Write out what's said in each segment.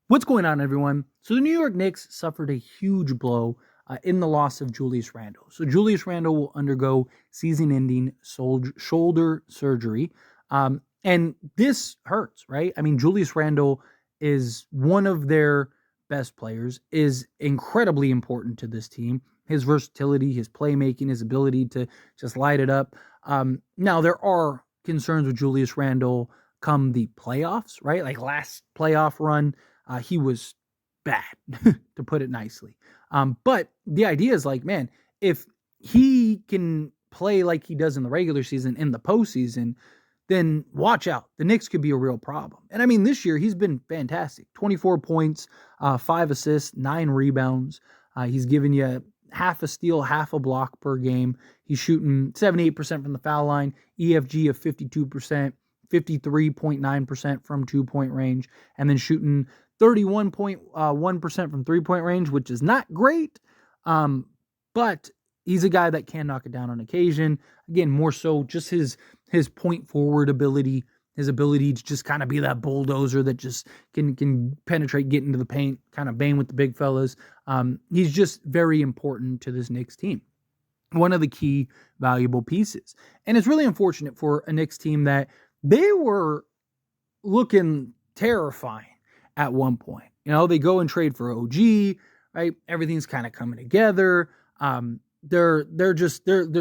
What's going on, everyone? So the New York Knicks suffered a huge blow in the loss of Julius Randle. So Julius Randle will undergo season-ending shoulder surgery, and this hurts, right? I mean, Julius Randle is one of their best players, is incredibly important to this team. His versatility, his playmaking, his ability to just light it up. Now there are concerns with Julius Randle come the playoffs, right? Like last playoff run he was bad, to put it nicely. But the idea is like, man, if he can play like he does in the regular season in the postseason, then watch out. The Knicks could be a real problem. And I mean, this year he's been fantastic. 24 points, 5 assists, 9 rebounds. He's given you half a steal, half a block per game. He's shooting 78% from the foul line, EFG of 52%, 53.9% from 2-point range, and then shooting 31.1% from 3-point range, which is not great. But he's a guy that can knock it down on occasion. Again, more so just his point forward ability, his ability to just kind of be that bulldozer that just can penetrate, get into the paint, kind of bang with the big fellas. He's just very important to this Knicks team. One of the key valuable pieces. And it's really unfortunate for a Knicks team that they were looking terrifying at one point. You know, they go and trade for OG, right? Everything's kind of coming together. They're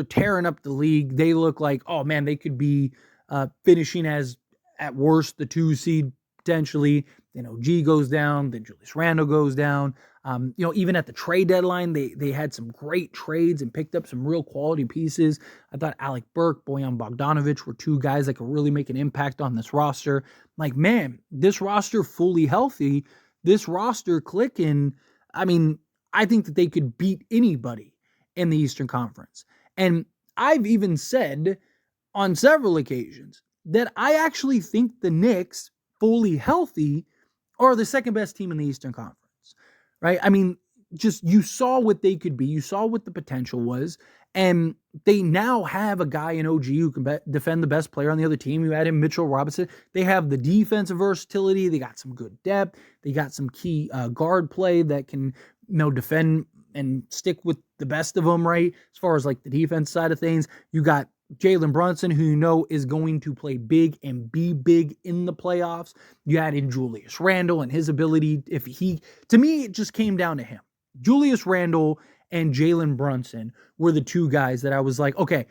tearing up the league. They look like, oh man, they could be finishing as at worst the 2 seed potentially. Then OG goes down, then Julius Randle goes down. Even at the trade deadline, they had some great trades and picked up some real quality pieces. I thought Alec Burke, Bojan Bogdanovic were 2 guys that could really make an impact on this roster. Like, man, this roster fully healthy, this roster clicking. I mean, I think that they could beat anybody in the Eastern Conference. And I've even said on several occasions that I actually think the Knicks, fully healthy, are the second best team in the Eastern Conference. Right? I mean, just you saw what they could be. You saw what the potential was. And they now have a guy in OG who can defend the best player on the other team. You add in Mitchell Robinson. They have the defensive versatility. They got some good depth. They got some key guard play that can, defend and stick with the best of them, right? As far as like the defense side of things, you got Jalen Brunson, who is going to play big and be big in the playoffs. You add in Julius Randle and his ability. To me, it just came down to him. Julius Randle and Jalen Brunson were the 2 guys that I was like, okay,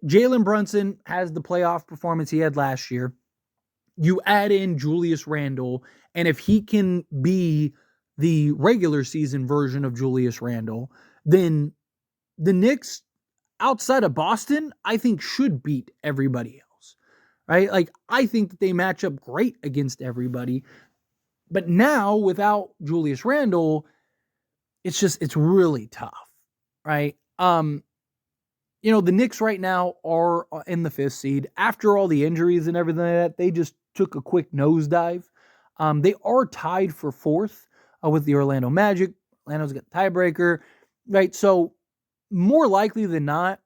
Jalen Brunson has the playoff performance he had last year. You add in Julius Randle, and if he can be the regular season version of Julius Randle, then the Knicks, outside of Boston, I think should beat everybody else, right? Like, I think that they match up great against everybody. But now, without Julius Randle, it's really tough, right? The Knicks right now are in the 5th seed. After all the injuries and everything like that, they just took a quick nosedive. They are tied for 4th with the Orlando Magic. Orlando's got the tiebreaker, right? So, more likely than not,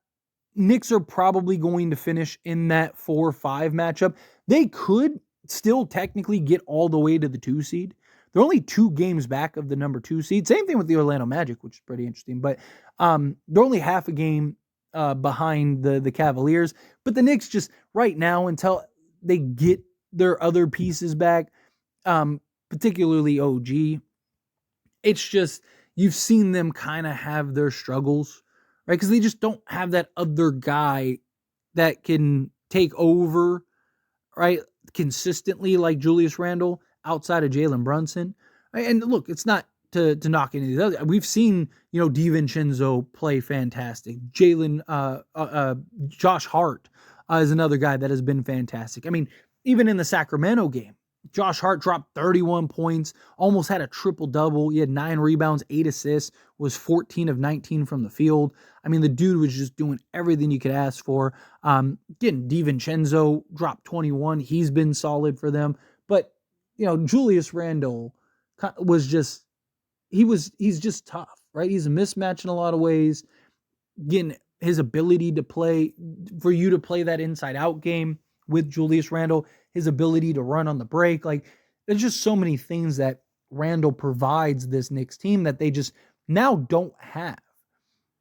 Knicks are probably going to finish in that 4-5 matchup. They could still technically get all the way to the 2 seed. They're only 2 games back of the number 2 seed. Same thing with the Orlando Magic, which is pretty interesting. But they're only half a game behind the Cavaliers. But the Knicks just right now, until they get their other pieces back, particularly OG, it's just you've seen them kind of have their struggles, right? Because they just don't have that other guy that can take over, right, consistently like Julius Randle outside of Jalen Brunson. Right? And look, it's not to knock any of the other. We've seen, DiVincenzo play fantastic. Josh Hart is another guy that has been fantastic. I mean, even in the Sacramento game, Josh Hart dropped 31 points, almost had a triple-double. He had 9 rebounds, 8 assists, was 14 of 19 from the field. I mean, the dude was just doing everything you could ask for. Again, DiVincenzo dropped 21. He's been solid for them. But, Julius Randle was just, he's just tough, right? He's a mismatch in a lot of ways. Again, his ability to play, for you to play that inside-out game with Julius Randle, his ability to run on the break. Like, there's just so many things that Randle provides this Knicks team that they just now don't have.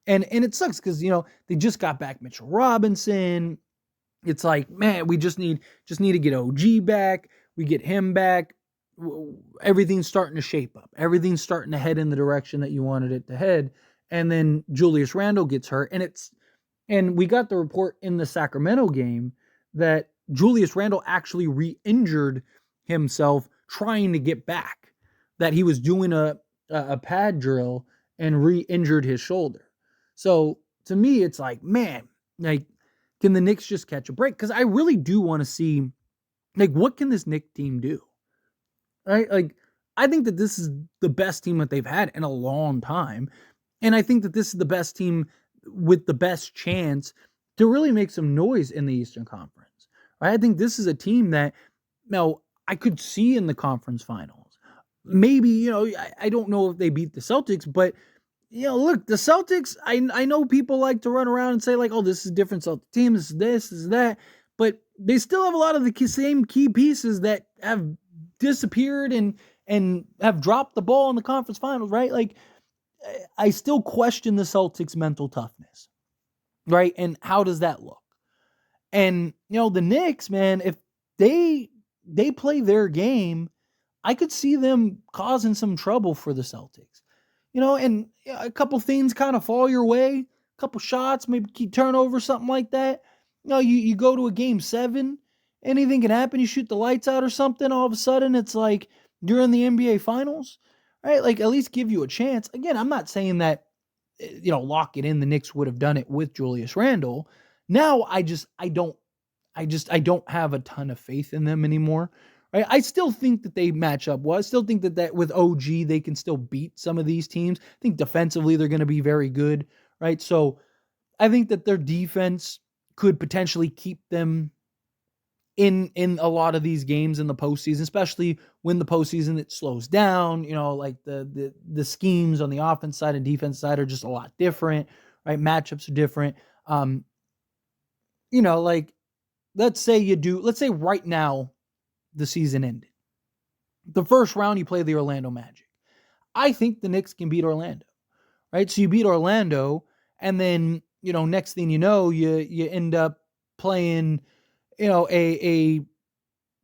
And it sucks because, they just got back Mitchell Robinson. It's like, man, we just need to get OG back. We get him back. Everything's starting to shape up. Everything's starting to head in the direction that you wanted it to head. And then Julius Randle gets hurt. And we got the report in the Sacramento game that Julius Randle actually re-injured himself trying to get back. That he was doing a pad drill and re-injured his shoulder. So to me, it's like, man, like, can the Knicks just catch a break? Because I really do want to see, like, what can this Knicks team do? Right? Like, I think that this is the best team that they've had in a long time. And I think that this is the best team with the best chance to really make some noise in the Eastern Conference. Right? I think this is a team that, I could see in the conference finals. Maybe, I don't know if they beat the Celtics, but look, the Celtics, I know people like to run around and say, like, oh, this is a different Celtics team, this is that, but they still have a lot of the same key pieces that have disappeared and have dropped the ball in the conference finals, right? Like, I still question the Celtics' mental toughness, right? And how does that look? And, the Knicks, man, if they play their game, I could see them causing some trouble for the Celtics. And a couple things kind of fall your way, a couple shots, maybe key turnover, something like that. You go to a game 7, anything can happen. You shoot the lights out or something. All of a sudden, it's like you're in the NBA Finals, right? Like, at least give you a chance. Again, I'm not saying that, lock it in. The Knicks would have done it with Julius Randle. Now, I don't have a ton of faith in them anymore. Right? I still think that they match up well. I still think that with OG, they can still beat some of these teams. I think defensively, they're going to be very good, right? So I think that their defense could potentially keep them in a lot of these games in the postseason, especially when the postseason it slows down. Like the schemes on the offense side and defense side are just a lot different, right? Matchups are different. Like, let's say right now, the season ended. The first round, you play the Orlando Magic. I think the Knicks can beat Orlando, right? So you beat Orlando, and then, next thing you know, you end up playing, a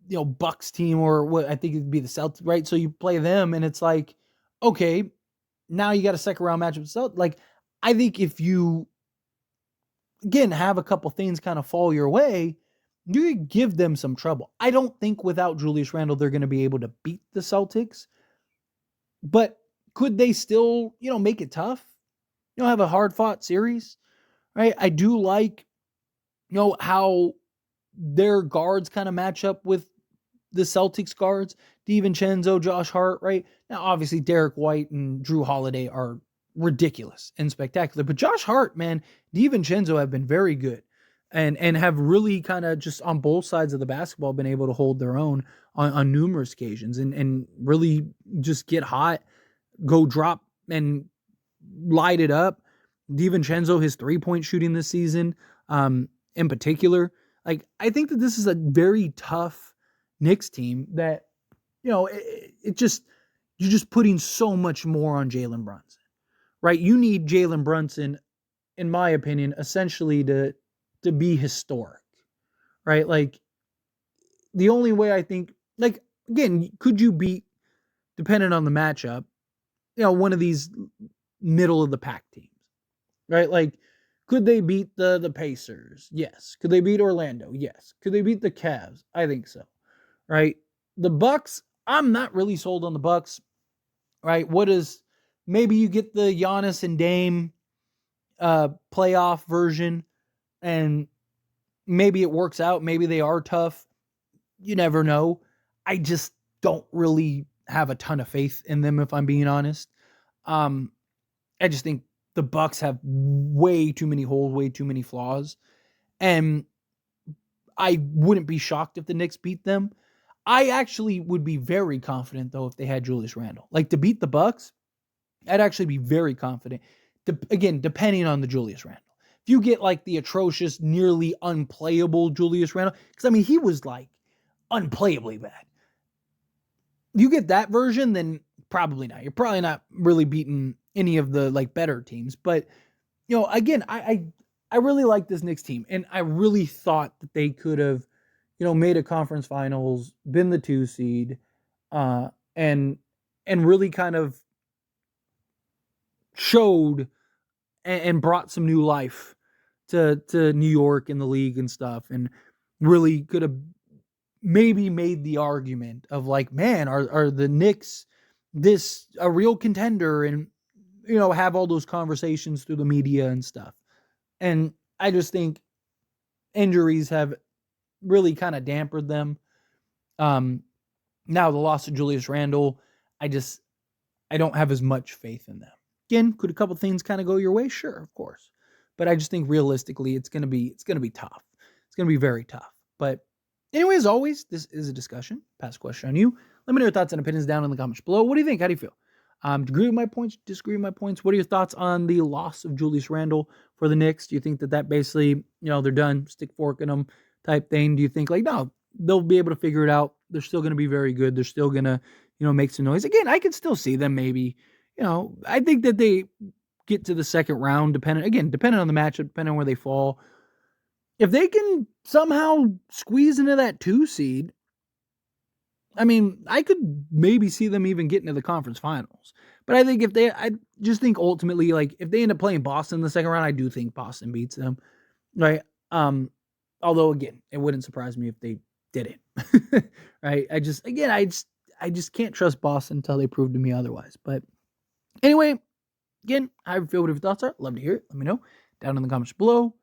Bucks team, or what I think it'd be the Celtics, right? So you play them, and it's like, okay, now you got a second round matchup with Celtics. Like, I think if you, again, have a couple things kind of fall your way, you give them some trouble. I don't think without Julius Randle, they're going to be able to beat the Celtics. But could they still, make it tough? Have a hard-fought series, right? I do like, how their guards kind of match up with the Celtics guards. DiVincenzo, Josh Hart, right? Now, obviously, Derek White and Drew Holiday are ridiculous and spectacular. But Josh Hart, man, DiVincenzo have been very good. And have really kind of just on both sides of the basketball been able to hold their own on numerous occasions and really just get hot, go drop and light it up. DiVincenzo, his 3-point shooting this season, in particular, like, I think that this is a very tough Knicks team that, you're just putting so much more on Jalen Brunson, right? You need Jalen Brunson, in my opinion, essentially to be historic, right? Like, the only way I think, like, again, could you beat, depending on the matchup, one of these middle of the pack teams, right? Like, could they beat the Pacers? Yes. Could they beat Orlando? Yes. Could they beat the Cavs? I think so, right? The Bucks, I'm not really sold on the Bucks, right? Maybe you get the Giannis and Dame playoff version, and maybe it works out. Maybe they are tough. You never know. I just don't really have a ton of faith in them, if I'm being honest. I just think the Bucks have way too many holes, way too many flaws. And I wouldn't be shocked if the Knicks beat them. I actually would be very confident, though, if they had Julius Randle. Like, to beat the Bucks, I'd actually be very confident. Again, depending on the Julius Randle. If you get like the atrocious, nearly unplayable Julius Randle, because I mean, he was like unplayably bad. You get that version, then probably not. You're probably not really beating any of the like better teams. But again, I really like this Knicks team, and I really thought that they could have, made a conference finals, been the 2 seed, and really kind of showed and brought some new life to New York and the league and stuff, and really could have maybe made the argument of like, man, are the Knicks this a real contender, and have all those conversations through the media and stuff. And I just think injuries have really kind of dampened them. Now the loss of Julius Randle, I don't have as much faith in them. Again, could a couple things kind of go your way? Sure, of course. But I just think realistically it's gonna be tough. It's gonna be very tough. But anyway, as always, this is a discussion. Pass a question on you. Let me know your thoughts and opinions down in the comments below. What do you think? How do you feel? Agree with my points? Disagree with my points? What are your thoughts on the loss of Julius Randle for the Knicks? Do you think that basically, they're done, stick fork in them type thing? Do you think like, no, they'll be able to figure it out? They're still going to be very good. They're still going to, make some noise. Again, I could still see them maybe, I think that they get to the second round, depending on the matchup, depending on where they fall. If they can somehow squeeze into that 2 seed, I mean, I could maybe see them even getting to the conference finals. But I think I just think ultimately, like, if they end up playing Boston in the second round, I do think Boston beats them, right? Although, again, it wouldn't surprise me if they didn't, right? I just can't trust Boston until they prove to me otherwise. But anyway, again, how you feel, what your thoughts are, love to hear it. Let me know down in the comments below.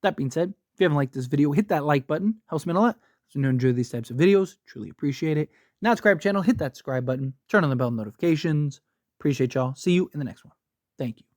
That being said, if you haven't liked this video, hit that like button. Helps me a lot. So you enjoy these types of videos, truly appreciate it. Now subscribe channel, hit that subscribe button, turn on the bell notifications. Appreciate y'all. See you in the next one. Thank you.